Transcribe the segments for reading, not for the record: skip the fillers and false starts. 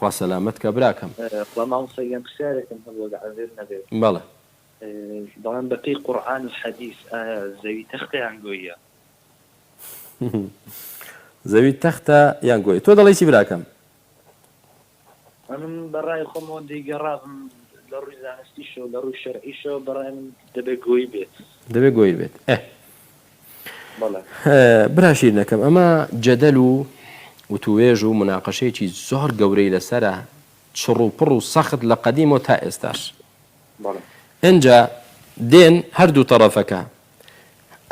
خوا سەلامەت کە براکەم مامۆستا پرسیارێکم هەبوو ئەگەر عەذر نەبێت. بەڵێ دەڵێن بەپێی قورئان و حەدیث زەوی تەختەیان گۆیە. زەوی تەختە یان گۆی؟ تۆ دەڵێی چی براکەم؟ من بەڕای خۆمەوە دەیگەڕابم لە ڕووی زانستیشەوە لە ڕووی شەرعیشەوە بەڕای من دەبێت گۆی بێت. دەبێت گۆی بێت. بەڵێ برا شیرنەکەم ئەمە جەدەل و وتوێژ و مناقەشەیەکی زۆر گەورەی لەسەرە چڕ و پڕ و سەخت لە قەدیمەوە تا ئێستاش. ئەنجا دێن هەردوو تەڕەفەکە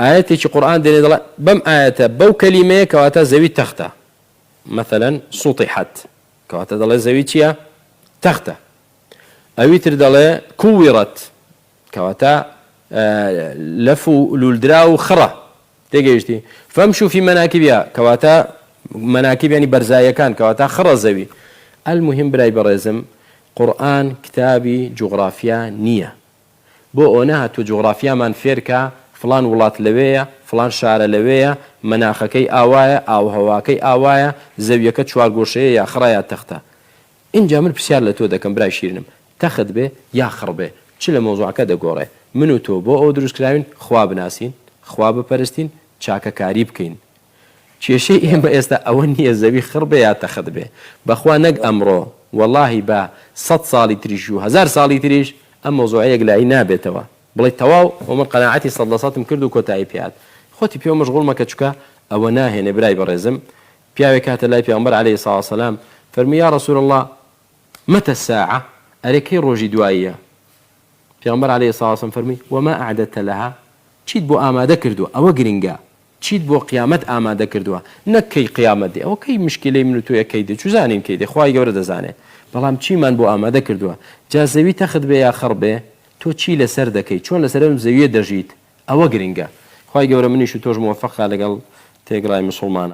ئاەتێکی قورئان دێنێ دەڵێ بەم ئاەتە بەو کەلیمەیە کەواتە زەوی تەختە، مەثەلەن سوطیحەت کەواتە دەڵێ زەوی چییە؟ تەختە. ئەوی تر دەڵێ کوویڕەت کەواتە لەف و لولدرا و خڕە تێگەیشتی. فەمشو فی مەناکیبیها کەواتە مەناکیب ینی بەرزایەکان کەواتە خڕە زەوی. المهم برای بەڕێزم قورئان کتابی جوغرافیا نییە، بۆ ئەوە نەهاتووە جوغرافیامان فێرکە فلان وڵات لەوەیە فلان شارە لەوەیە مەناخەکەی ئاوایە ئاوهەواکەی ئاوایە زەویەکە چوارگۆشەیە یا خڕە یا تەختە. اینجا من پرسیار لە تۆ دەکەم برای شیرنم، تەخت بێ یا خڕ بێ چ لە مۆزوعەکە دەگۆڕێ؟ من و تۆ بۆ ئەو دروستکراوین خوا بناسین، خوا بپەرستین، چاکەکاری بکەین. کێشەی ئێمە ئێستا ئەوە نییە زەوی خڕ بێ یا تەخت بێ. بەخوا نەک ئەمڕۆ وەڵاهی بە 100 ساڵی تریش و 1000 ساڵی تریش ئەم مۆزوعەیەک لای نابێتەوە بڵێ تەواو ئەومە قەناعەتی 100% کرد و کۆتایی پێات. خۆتی پێوە مەشغوڵ مەکە چکە ئەوە ناهێنێ برای بەڕێزم. پیاوێک هاتە لای پێغەمبەر عەلەیهی سڵاو وسەلام فەرمی یا ڕەسوول الله متى الساعة؟ ئەرێ کەی ڕۆژی دواییە؟ پێغەمبەر عەلەیهی سڵاو وسەلام فەرمی وما أعددت لها؟ چیت بۆ ئامادە کردووە؟ ئەوە گرنگە. چیت بۆ قیامەت ئامادە کردووە؟ نەک کەی قیامەت دێ، ئەوە کەی مشکلەی من و تۆ یەکەی دێ، چوزانین کەی دێ، خوای گەورە دەزانێ. بەڵام چیمان بۆ ئامادە کردووە؟ جا زەوی تەخت بێ یا خڕ بێ تۆ چی لەسەر دەکەی؟ چۆن لەسەر ئەم زەویە دەژیت؟ ئەوە گرنگە. خوای گەورە منیش و تۆش موفەقە لەگەڵ تێگەڵای موسڵمانە.